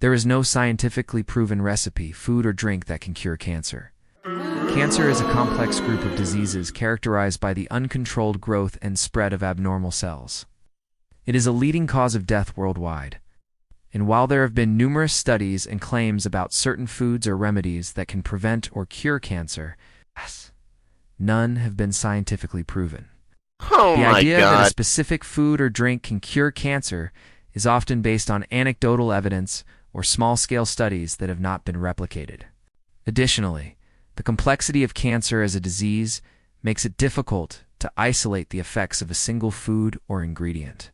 There is no scientifically proven recipe, food, or drink that can cure cancer. Cancer is a complex group of diseases characterized by the uncontrolled growth and spread of abnormal cells. It is a leading cause of death worldwide. And while there have been numerous studies and claims about certain foods or remedies that can prevent or cure cancer, none have been scientifically proven. Oh The my idea that a God. specific food or drink can cure cancer is often based on anecdotal evidence or small-scale studies that have not been replicated. Additionally, the complexity of cancer as a disease makes it difficult to isolate the effects of a single food or ingredient.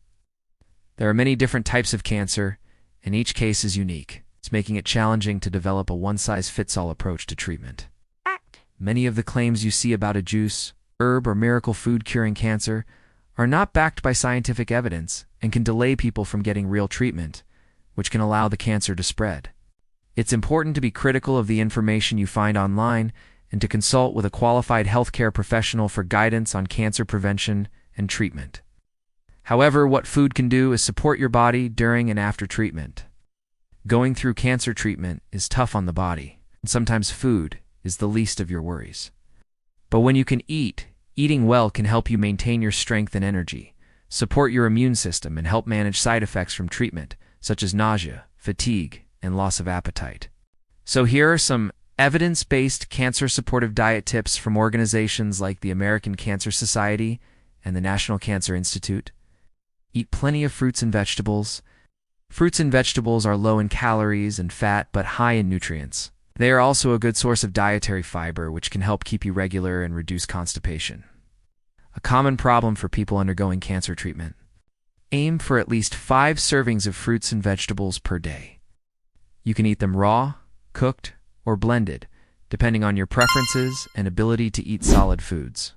There are many different types of cancer, and each case is unique. It's making it challenging to develop a one-size-fits-all approach to treatment. Many of the claims you see about a juice, herb, or miracle food curing cancer are not backed by scientific evidence and can delay people from getting real treatment, which can allow the cancer to spread. It's important to be critical of the information you find online and to consult with a qualified healthcare professional for guidance on cancer prevention and treatment. However, what food can do is support your body during and after treatment. Going through cancer treatment is tough on the body, and sometimes food is the least of your worries. But when you can eat, eating well can help you maintain your strength and energy, support your immune system, and help manage side effects from treatment, such as nausea, fatigue, and loss of appetite. So here are some evidence-based cancer-supportive diet tips from organizations like the American Cancer Society and the National Cancer Institute. Eat plenty of fruits and vegetables. Fruits and vegetables are low in calories and fat, but high in nutrients. They are also a good source of dietary fiber, which can help keep you regular and reduce constipation. A common problem for people undergoing cancer treatment. Aim for at least 5 servings of fruits and vegetables per day. You can eat them raw, cooked, or blended, depending on your preferences and ability to eat solid foods.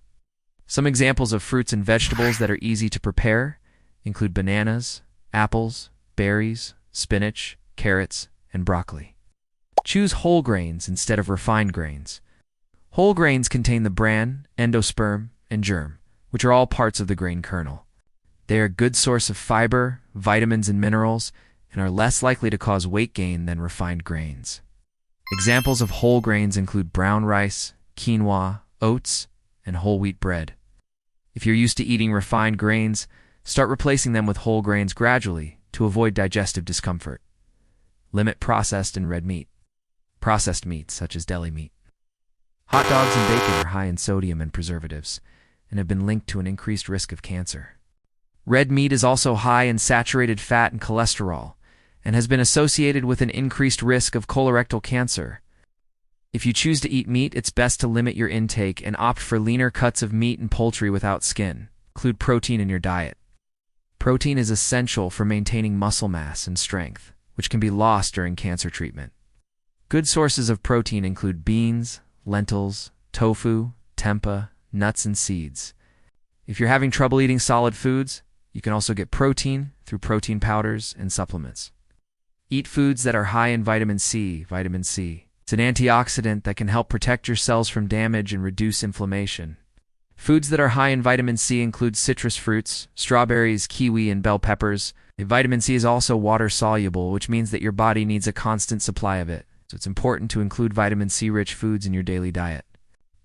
Some examples of fruits and vegetables that are easy to prepare include bananas, apples, berries, spinach, carrots, and broccoli. Choose whole grains instead of refined grains. Whole grains contain the bran, endosperm, and germ, which are all parts of the grain kernel. They are a good source of fiber, vitamins, and minerals, and are less likely to cause weight gain than refined grains. Examples of whole grains include brown rice, quinoa, oats, and whole wheat bread. If you're used to eating refined grains, start replacing them with whole grains gradually to avoid digestive discomfort. Limit processed and red meat. Processed meats, such as deli meat. Hot dogs and bacon are high in sodium and preservatives and have been linked to an increased risk of cancer. Red meat is also high in saturated fat and cholesterol and has been associated with an increased risk of colorectal cancer. If you choose to eat meat, it's best to limit your intake and opt for leaner cuts of meat and poultry without skin. Include protein in your diet. Protein is essential for maintaining muscle mass and strength, which can be lost during cancer treatment. Good sources of protein include beans, lentils, tofu, tempeh, nuts, and seeds. If you're having trouble eating solid foods, you can also get protein through protein powders and supplements. Eat foods that are high in vitamin C. Vitamin C. It's an antioxidant that can help protect your cells from damage and reduce inflammation. Foods that are high in vitamin C include citrus fruits, strawberries, kiwi, and bell peppers. Vitamin C is also water-soluble, which means that your body needs a constant supply of it. So it's important to include vitamin C-rich foods in your daily diet.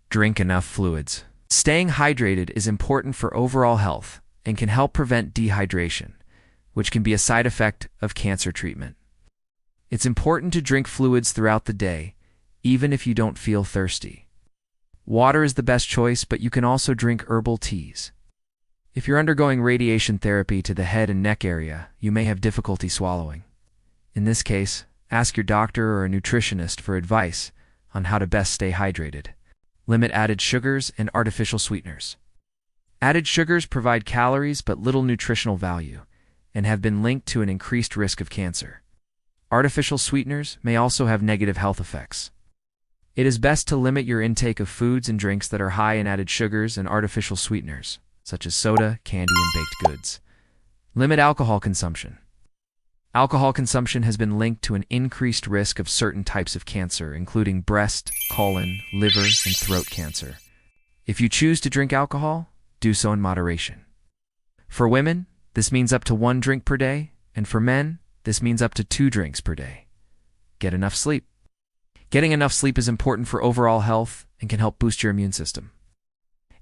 Drink enough fluids. Staying hydrated is important for overall health and can help prevent dehydration, which can be a side effect of cancer treatment. It's important to drink fluids throughout the day, even if you don't feel thirsty. Water is the best choice, but you can also drink herbal teas. If you're undergoing radiation therapy to the head and neck area, you may have difficulty swallowing. In this case, ask your doctor or a nutritionist for advice on how to best stay hydrated. Limit added sugars and artificial sweeteners. Added sugars provide calories but little nutritional value and have been linked to an increased risk of cancer. Artificial sweeteners may also have negative health effects. It is best to limit your intake of foods and drinks that are high in added sugars and artificial sweeteners, such as soda, candy, and baked goods. Limit alcohol consumption. Alcohol consumption has been linked to an increased risk of certain types of cancer, including breast, colon, liver, and throat cancer. If you choose to drink alcohol, do so in moderation. For women, this means up to 1 drink per day, and for men, this means up to 2 drinks per day. Get enough sleep. Getting enough sleep is important for overall health and can help boost your immune system.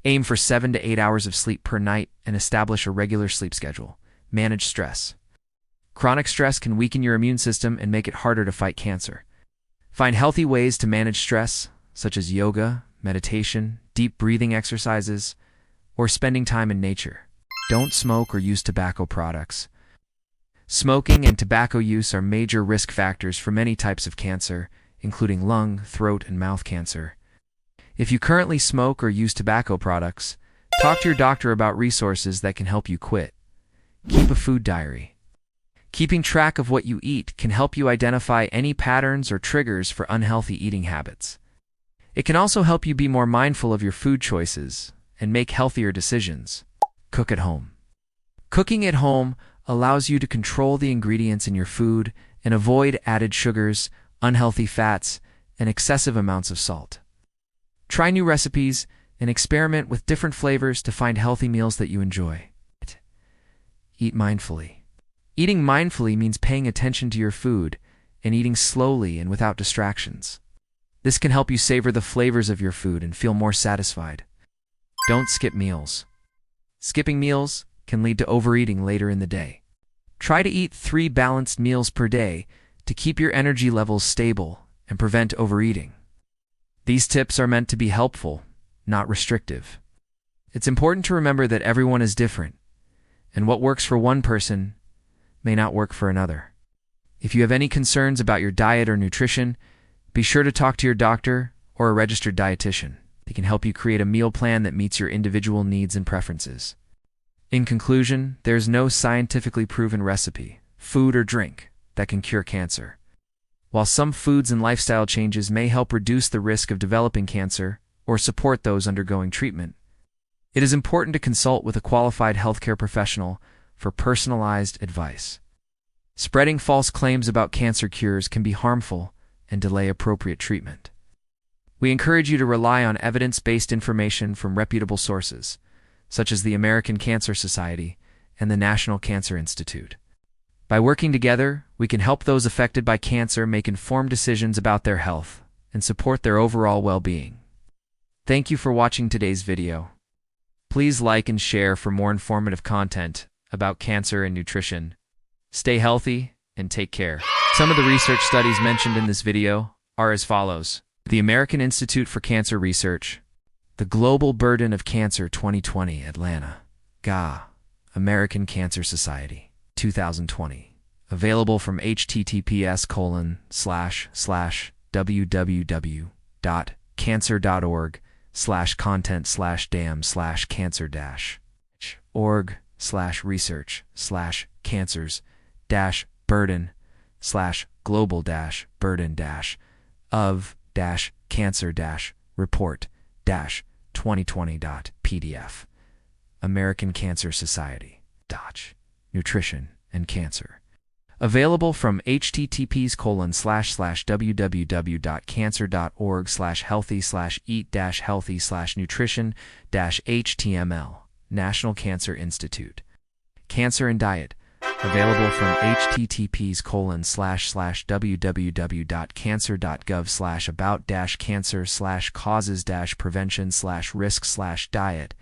Aim for 7 to 8 hours of sleep per night and establish a regular sleep schedule. Manage stress. Chronic stress can weaken your immune system and make it harder to fight cancer. Find healthy ways to manage stress, such as yoga, meditation, deep breathing exercises, or spending time in nature. Don't smoke or use tobacco products. Smoking and tobacco use are major risk factors for many types of cancer, including lung, throat, and mouth cancer. If you currently smoke or use tobacco products, talk to your doctor about resources that can help you quit. Keep a food diary. Keeping track of what you eat can help you identify any patterns or triggers for unhealthy eating habits. It can also help you be more mindful of your food choices and make healthier decisions. Cook at home. Cooking at home allows you to control the ingredients in your food and avoid added sugars, unhealthy fats, and excessive amounts of salt. Try new recipes and experiment with different flavors to find healthy meals that you enjoy. Eat mindfully. Eating mindfully means paying attention to your food and eating slowly and without distractions. This can help you savor the flavors of your food and feel more satisfied. Don't skip meals. Skipping meals can lead to overeating later in the day. Try to eat 3 balanced meals per day to keep your energy levels stable and prevent overeating. These tips are meant to be helpful, not restrictive. It's important to remember that everyone is different, and what works for one person may not work for another. If you have any concerns about your diet or nutrition, be sure to talk to your doctor or a registered dietitian. They can help you create a meal plan that meets your individual needs and preferences. In conclusion, there is no scientifically proven recipe, food or drink, that can cure cancer. While some foods and lifestyle changes may help reduce the risk of developing cancer or support those undergoing treatment, it is important to consult with a qualified healthcare professional for personalized advice. Spreading false claims about cancer cures can be harmful and delay appropriate treatment. We encourage you to rely on evidence-based information from reputable sources, such as the American Cancer Society and the National Cancer Institute. By working together, we can help those affected by cancer make informed decisions about their health and support their overall well-being. Thank you for watching today's video. Please like and share for more informative content about cancer and nutrition. Stay healthy and take care. Some of the research studies mentioned in this video are as follows. The American Institute for Cancer Research, The Global Burden of Cancer 2020, Atlanta, GA, American Cancer Society, 2020. Available from https://www.cancer.org/content/damn/cancer-org/research/cancer-burden/of-cancer-report-2020.pdf. American Cancer Society. Nutrition and Cancer. Available from https://www.cancer.org/healthy/eat-healthy/nutrition-html. National Cancer Institute. Cancer and Diet. Available from https://www.cancer.gov/about-cancer/causes-prevention/risk/diet.